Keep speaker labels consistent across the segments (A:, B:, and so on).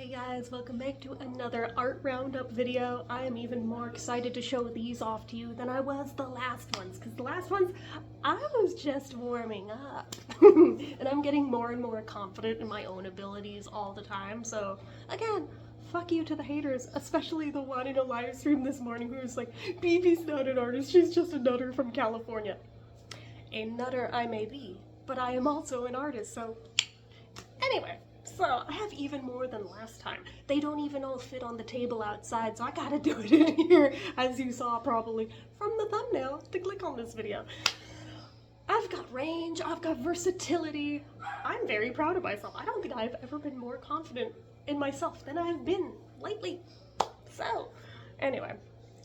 A: Hey guys, welcome back to another art roundup video. I am even more excited to show these off to you than I was the last ones, because the last ones I was just warming up. And I'm getting more and more confident in my own abilities all the time, so again, fuck you to the haters, especially the one in a live stream this morning who was like, BB's not an artist, she's just a nutter from California. A nutter I may be, but I am also an artist, so anyway. So, I have even more than last time. They don't even all fit on the table outside, so I gotta do it in here, as you saw probably from the thumbnail to click on this video. I've got range, I've got versatility. I'm very proud of myself. I don't think I've ever been more confident in myself than I've been lately. So, anyway.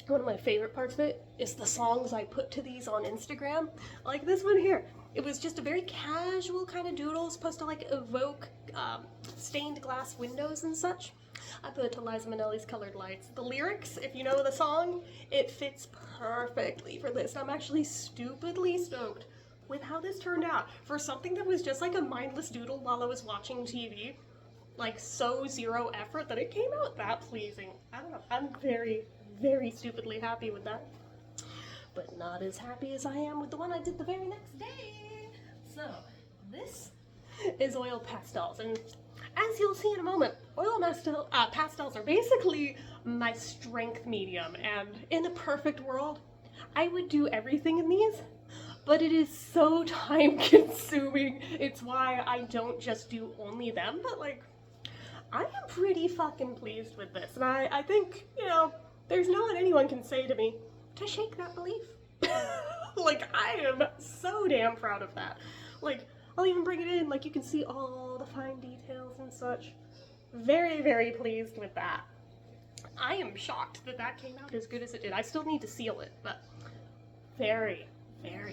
A: One of my favorite parts of it is the songs I put to these on Instagram. Like this one here. It was just a very casual kind of doodle, supposed to like evoke stained glass windows and such. I put it to Liza Minnelli's Colored Lights. The lyrics, if you know the song, it fits perfectly for this. I'm actually stupidly stoked with how this turned out. For something that was just like a mindless doodle while I was watching TV, like so zero effort that it came out that pleasing. I don't know, I'm very stupidly happy with that. But not as happy as I am with the one I did the very next day. So, this is oil pastels, and as you'll see in a moment, oil pastels are basically my strength medium, and in a perfect world, I would do everything in these, but it is so time consuming. It's why I don't just do only them, but like, I am pretty fucking pleased with this, and I think, you know, there's no one anyone can say to me to shake that belief. Like, I am so damn proud of that. Like, I'll even bring it in, like, you can see all the fine details and such. Very pleased with that. I am shocked that that came out as good as it did. I still need to seal it, but very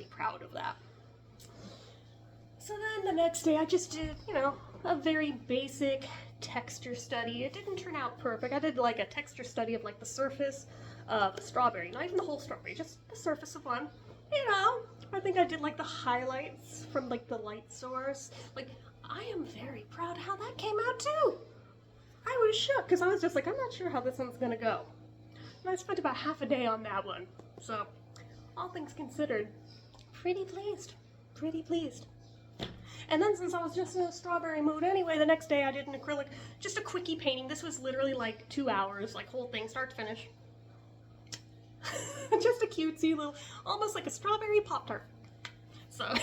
A: proud of that. So then the next day I just did, you know, a very basic texture study. It didn't turn out perfect. I did like a texture study of like the surface of the strawberry, not even the whole strawberry, just the surface of one. You know, I think I did like the highlights from like the light source. Like, I am very proud how that came out too. I was shook because I was just like, I'm not sure how this one's gonna go. And I spent about half a day on that one. So, all things considered, pretty pleased. And then since I was just in a strawberry mood anyway, the next day I did an acrylic, just a quickie painting. This was literally like 2 hours, like whole thing, start to finish. Just a cutesy little, almost like a strawberry Pop-Tart. So,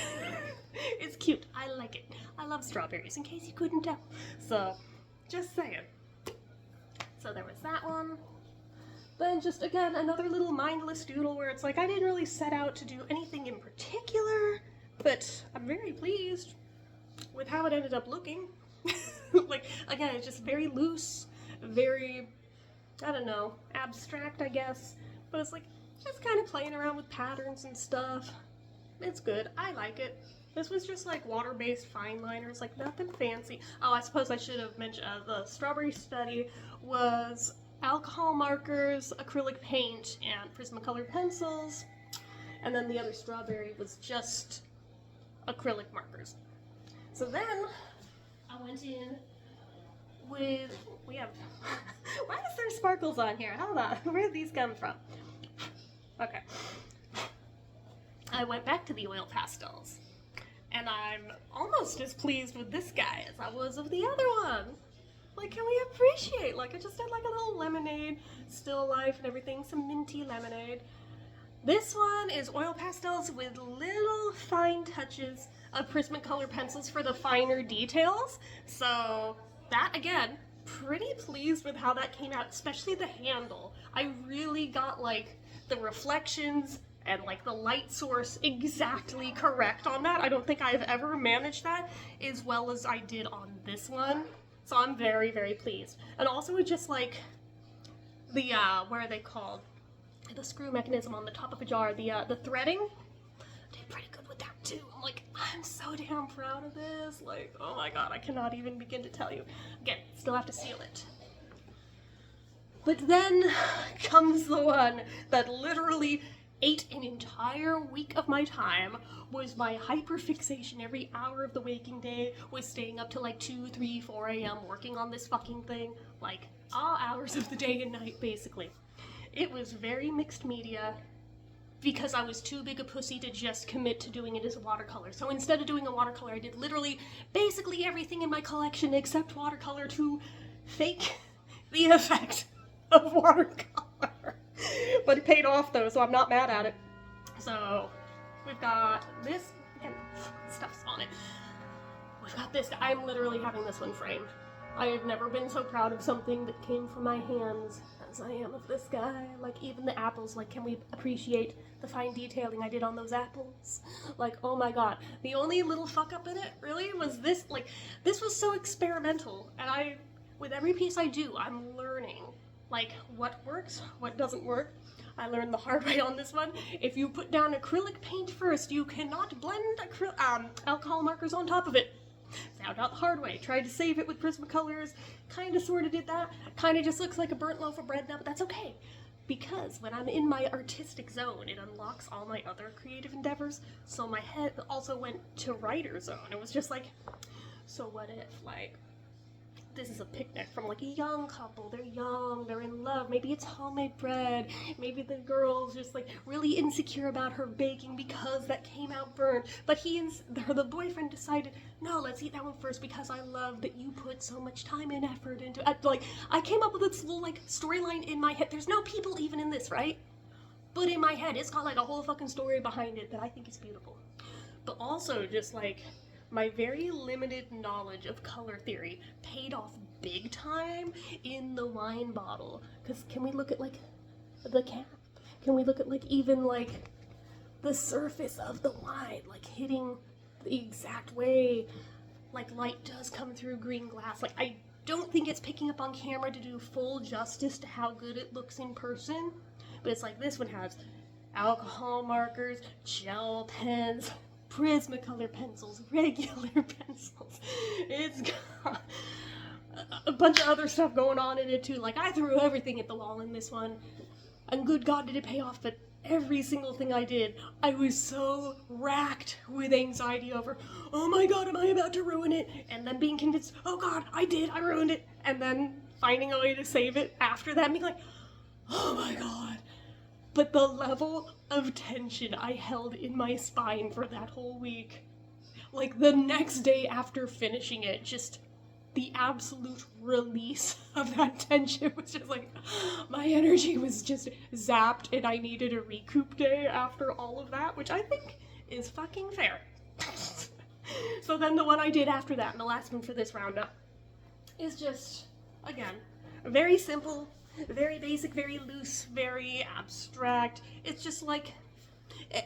A: it's cute. I like it. I love strawberries, in case you couldn't tell. So, just saying. So there was that one. Then just, again, another little mindless doodle where it's like, I didn't really set out to do anything in particular, but I'm very pleased with how it ended up looking. Like, again, it's just very loose, very, I don't know, abstract, I guess. But it's like, just kind of playing around with patterns and stuff. It's good. I like it. This was just like water-based fine liners, like nothing fancy. Oh, I suppose I should have mentioned the strawberry study was alcohol markers, acrylic paint, and Prismacolor pencils. And then the other strawberry was just acrylic markers. So then I went in with, we have, why is there sparkles on here? Hold on, where did these come from? Okay. I went back to the oil pastels, and I'm almost as pleased with this guy as I was of the other one. Like, can we appreciate, like, I just did like a little lemonade, still life and everything, some minty lemonade. This one is oil pastels with little fine touches of Prismacolor pencils for the finer details. So that, again, pretty pleased with how that came out, especially the handle. I really got like the reflections and like the light source exactly correct on that. I don't think I've ever managed that as well as I did on this one. So I'm very pleased. And also with just like the, what are they called? The screw mechanism on the top of a jar, the threading, did pretty good with that too. I'm like, I'm so damn proud of this. Like, oh my god, I cannot even begin to tell you. Again, still have to seal it. But then comes the one that literally ate an entire week of my time, was my hyperfixation every hour of the waking day, was staying up till like 2, 3, 4 a.m. working on this fucking thing, like all hours of the day and night, basically. It was very mixed media, because I was too big a pussy to just commit to doing it as a watercolor. So instead of doing a watercolor, I did literally basically everything in my collection except watercolor to fake the effect of watercolor. But it paid off though, so I'm not mad at it. So we've got this, and stuff's on it. We've got this, I'm literally having this one framed. I have never been so proud of something that came from my hands as I am of this guy. Like, even the apples, like, can we appreciate the fine detailing I did on those apples? Like, oh my god. The only little fuck up in it, really, was this. Like, this was so experimental, and with every piece I do, I'm learning, like, what works, what doesn't work. I learned the hard way on this one. If you put down acrylic paint first, you cannot blend alcohol markers on top of it. Found out the hard way. Tried to save it with Prismacolors. Kind of sort of did that. Kind of just looks like a burnt loaf of bread now, but that's okay. Because when I'm in my artistic zone, it unlocks all my other creative endeavors. So my head also went to writer zone. It was just like, so what if, like, this is a picnic from like a young couple, they're young, they're in love, maybe it's homemade bread, maybe the girl's just like really insecure about her baking because that came out burnt, but the boyfriend decided, no, let's eat that one first because I love that you put so much time and effort into it. Like, I came up with this little like storyline in my head. There's no people even in this, right? But in my head, it's got like a whole fucking story behind it that I think is beautiful. But also just like, my very limited knowledge of color theory paid off big time in the wine bottle. Because can we look at like the cap? Can we look at like even like the surface of the wine, like hitting the exact way like light does come through green glass? Like, I don't think it's picking up on camera to do full justice to how good it looks in person. But it's like this one has alcohol markers, gel pens, Prismacolor pencils, regular pencils. It's got a bunch of other stuff going on in it too. Like, I threw everything at the wall in this one, and good God did it pay off. But every single thing I did, I was so racked with anxiety over, oh my god, am I about to ruin it? And then being convinced, oh god, I ruined it. And then finding a way to save it after that, and being like, oh my god. But the level of tension I held in my spine for that whole week, like the next day after finishing it, just the absolute release of that tension was just like, my energy was just zapped and I needed a recoup day after all of that, which I think is fucking fair. So then the one I did after that, and the last one for this roundup, is just, again, very simple, very basic, very loose, very abstract. It's just like,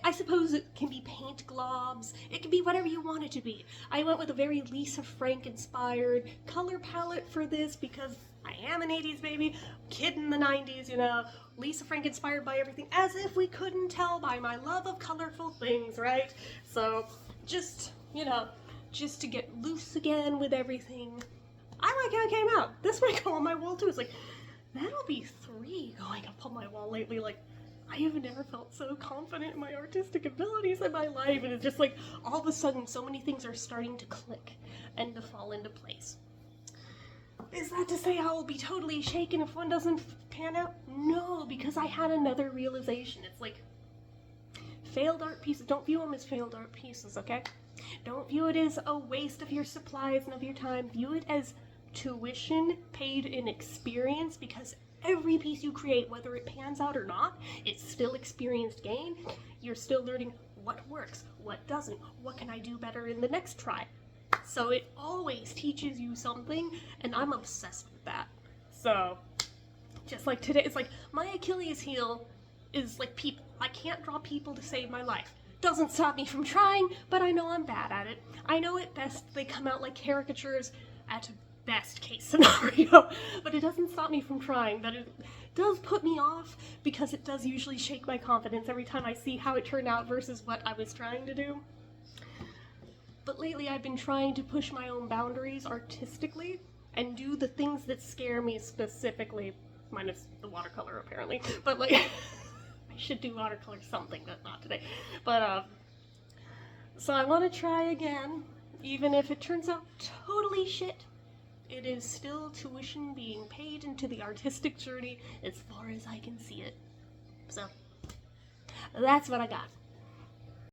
A: I suppose it can be paint globs, it can be whatever you want it to be. I went with a very Lisa Frank inspired color palette for this because I am an 80s baby, kid in the 90s, you know, Lisa Frank inspired by everything, as if we couldn't tell by my love of colorful things, right? So just, you know, just to get loose again with everything. I like how it came out. This might go on my wall too. It's like, that'll be 3 going up on my wall lately. Like, I have never felt so confident in my artistic abilities in my life, and it's just like, all of a sudden, so many things are starting to click and to fall into place. Is that to say I will be totally shaken if one doesn't pan out? No, because I had another realization. It's like, failed art pieces, don't view them as failed art pieces, okay? Don't view it as a waste of your supplies and of your time. View it as tuition paid in experience, because every piece you create, whether it pans out or not, it's still experienced gain. You're still learning what works, what doesn't, what can I do better in the next try. So it always teaches you something, and I'm obsessed with that. So just like today, it's like my Achilles heel is like people. I can't draw people to save my life. Doesn't stop me from trying, but I know I'm bad at it. I know at best they come out like caricatures at best case scenario, but it doesn't stop me from trying. That it does put me off, because it does usually shake my confidence every time I see how it turned out versus what I was trying to do. But lately I've been trying to push my own boundaries artistically and do the things that scare me specifically, minus the watercolor apparently, but like, I should do watercolor something, but not today. But, so I want to try again, even if it turns out totally shit. It is still tuition being paid into the artistic journey as far as I can see it. So, that's what I got.